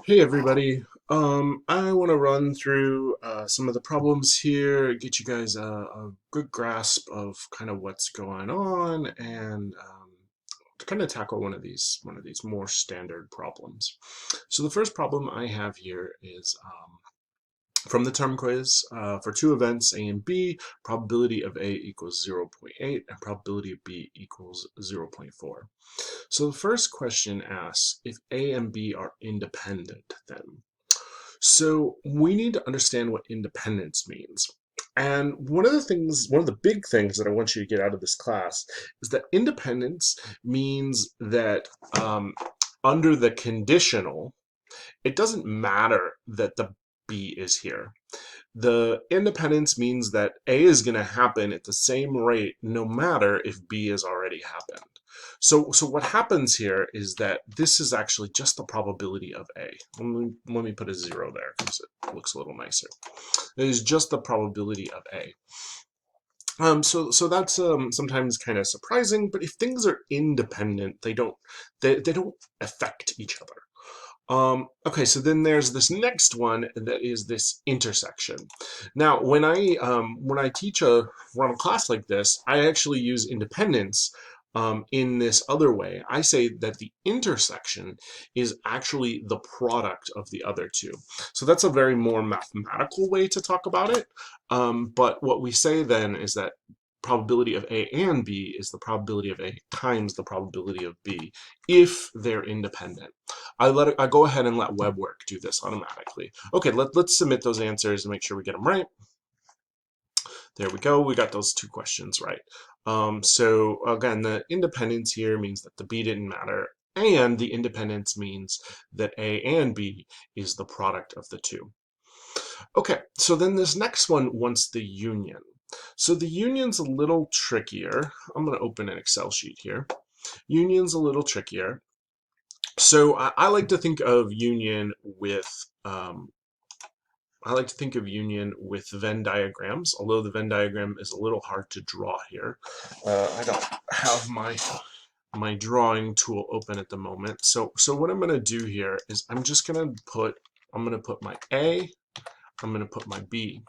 Hey everybody. I want to run through some of the problems here, get you guys a good grasp of kind of what's going on, and to kind of tackle one of these more standard problems. So the first problem I have here is from the term quiz for two events A and B, probability of A equals 0.8 and probability of B equals 0.4. So the first question asks if A and B are independent then. So we need to understand what independence means. And one of the big things that I want you to get out of this class is that independence means that under the conditional, it doesn't matter that the B is here. The independence means that A is going to happen at the same rate no matter if B has already happened. So what happens here is that this is actually just the probability of A. Let me put a 0 there because it looks a little nicer. It is just the probability of A. So that's sometimes kind of surprising, but if things are independent, they don't affect each other. Okay, so then there's this next one that is this intersection. Now, when I run a class like this, I actually use independence in this other way. I say that the intersection is actually the product of the other two. So that's a very more mathematical way to talk about it. But what we say then is that probability of A and B is the probability of A times the probability of B if they're independent. I go ahead and let WeBWorK do this automatically. Okay, let's submit those answers and make sure we get them right. There we go. We got those two questions right. So again, the independence here means that the B didn't matter, and the independence means that A and B is the product of the two. Okay, so then this next one wants the union. So the union's a little trickier. I'm going to open an Excel sheet here. Union's a little trickier. So I like to think of union with Venn diagrams, although the Venn diagram is a little hard to draw here. I don't have my drawing tool open at the moment. So what I'm going to do here is I'm going to put my A, I'm going to put my B.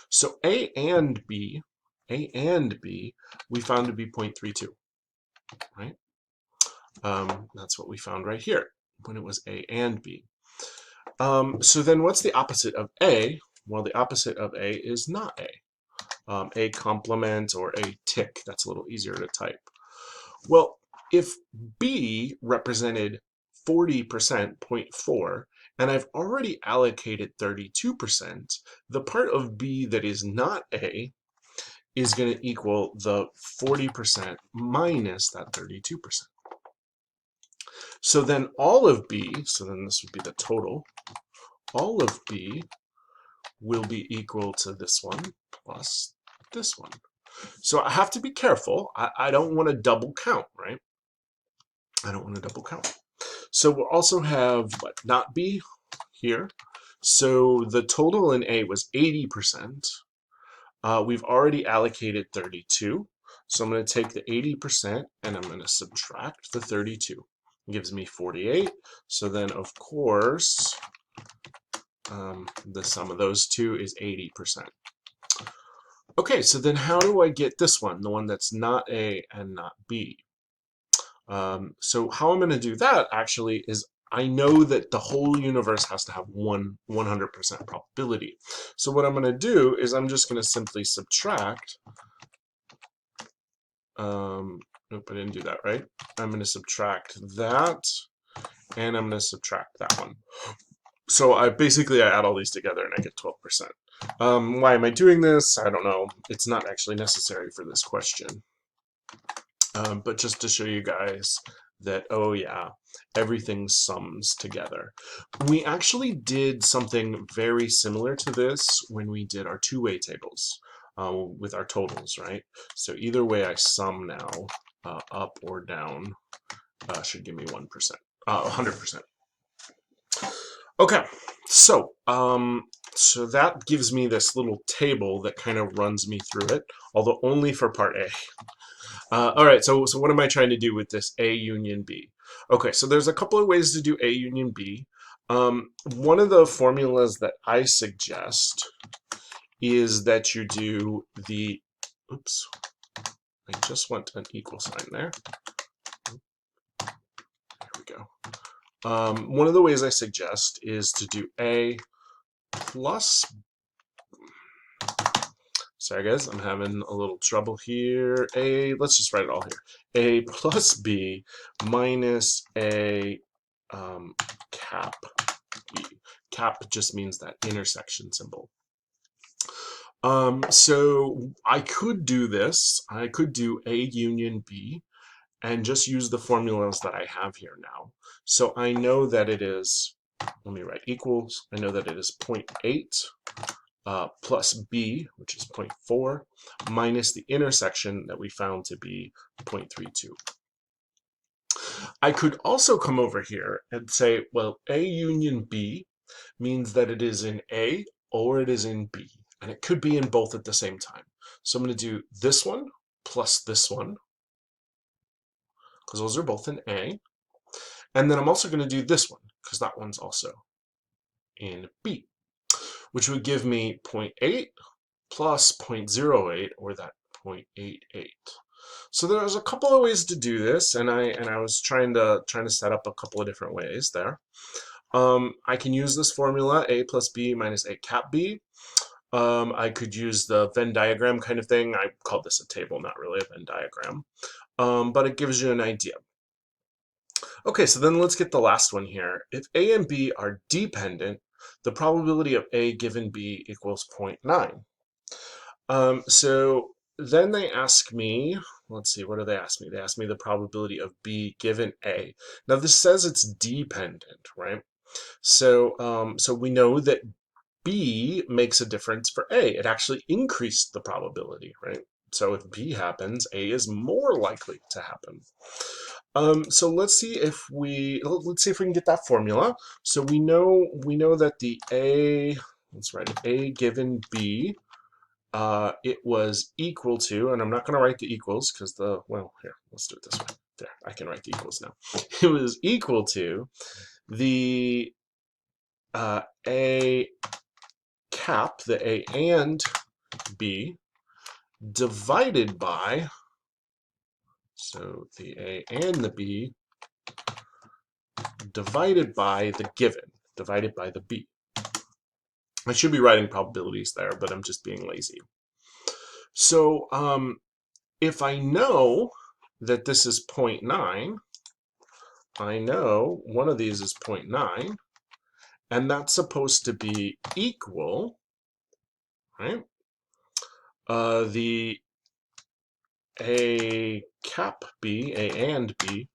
So A and B, we found to be 0.32, right? That's what we found right here when it was A and B. So then what's the opposite of A? Well, the opposite of A is not A. A complement or a tick, that's a little easier to type. Well, if B represented 40%, 0.4, and I've already allocated 32%, the part of B that is not A is going to equal the 40% minus that 32%. So then all of B, so then this would be the total, all of B will be equal to this one plus this one. So I have to be careful. I don't want to double count, right? I don't want to double count. So we'll also have what, not B here. So the total in A was 80%. We've already allocated 32. So I'm going to take the 80% and I'm going to subtract the 32. It gives me 48. So then, of course, the sum of those two is 80%. Okay, so then how do I get this one, the one that's not A and not B? So how I'm going to do that actually is I know that the whole universe has to have 100% probability. So what I'm going to do is I'm just going to simply subtract. Nope, I didn't do that right. I'm going to subtract that, and I'm going to subtract that one. So I add all these together and I get 12%. Why am I doing this? I don't know. It's not actually necessary for this question. But just to show you guys that, oh yeah, everything sums together. We actually did something very similar to this when we did our two-way tables with our totals, right? So either way I sum now, up or down, should give me 100%. Okay, so that gives me this little table that kind of runs me through it, although only for part A. All right, so what am I trying to do with this A union B? Okay, so there's a couple of ways to do A union B. One of the formulas that I suggest is that you do the, oops, I just went an equal sign there. There we go. One of the ways I suggest is to do A plus, sorry guys, I'm having a little trouble here. Let's just write it all here. A plus B minus A cap B. Cap just means that intersection symbol. So I could do this. I could do A union B and just use the formulas that I have here now. So I know that it is, let me write equals, I know that it is 0.8 plus B, which is 0.4, minus the intersection that we found to be 0.32. I could also come over here and say, well, A union B means that it is in A or it is in B, and it could be in both at the same time. So I'm going to do this one plus this one, because those are both in A. And then I'm also going to do this one, because that one's also in B, which would give me 0.8 plus 0.08, or that 0.88. So there's a couple of ways to do this, and I was trying to set up a couple of different ways there. I can use this formula, A plus B minus A cap B. I could use the Venn diagram kind of thing. I call this a table, not really a Venn diagram, but it gives you an idea. Okay, so then let's get the last one here. If A and B are dependent, the probability of A given B equals 0.9. So then they ask me, let's see, what do they ask me? They ask me the probability of B given A. Now this says it's dependent, right? So, so we know that B makes a difference for A. It actually increased the probability, right? So if B happens, A is more likely to happen. So let's see if we can get that formula. So we know that the A, let's write it, A given B, it was equal to, and I'm not going to write the equals because well, here, let's do it this way. There, I can write the equals now. It was equal to the A cap, the A and B, divided by, so the A and the B divided by the given, divided by the B. I should be writing probabilities there, but I'm just being lazy. So if I know that this is 0.9, I know one of these is 0.9, and that's supposed to be equal, right? The A cap B, A and B,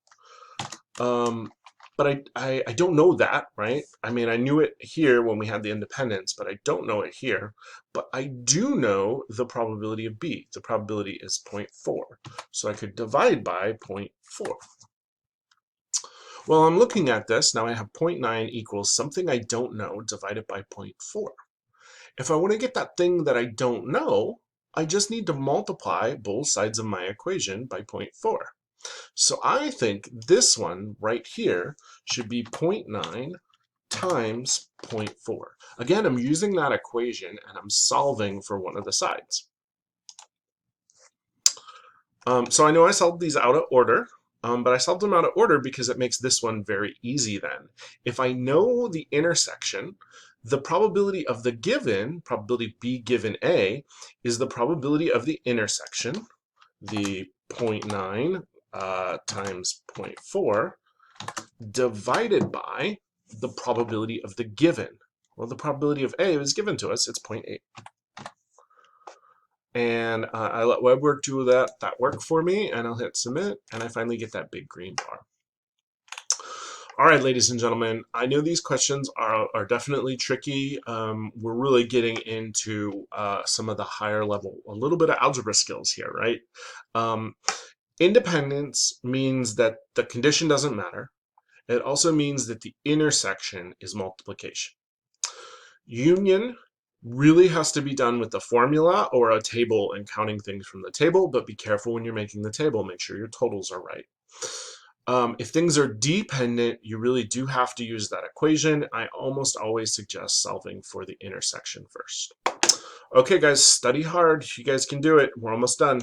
but I don't know that, right? I mean, I knew it here when we had the independence, but I don't know it here. But I do know the probability of B. The probability is 0.4. So I could divide by 0.4. Well, I'm looking at this. Now I have 0.9 equals something I don't know divided by 0.4. If I want to get that thing that I don't know, I just need to multiply both sides of my equation by 0.4. So I think this one right here should be 0.9 times 0.4. Again, I'm using that equation and I'm solving for one of the sides. So I know I solved these out of order, but I solved them out of order because it makes this one very easy then. If I know the intersection, the probability of the given, probability B given A, is the probability of the intersection, the 0.9 times 0.4, divided by the probability of the given. Well, the probability of A is given to us, it's 0.8. And I let WeBWorK do that work for me, and I'll hit submit, and I finally get that big green bar. All right, ladies and gentlemen, I know these questions are definitely tricky. We're really getting into some of the higher level, a little bit of algebra skills here, right? Independence means that the condition doesn't matter. It also means that the intersection is multiplication. Union really has to be done with a formula or a table and counting things from the table, but be careful when you're making the table. Make sure your totals are right. If things are dependent, you really do have to use that equation. I almost always suggest solving for the intersection first. Okay, guys, study hard. You guys can do it. We're almost done.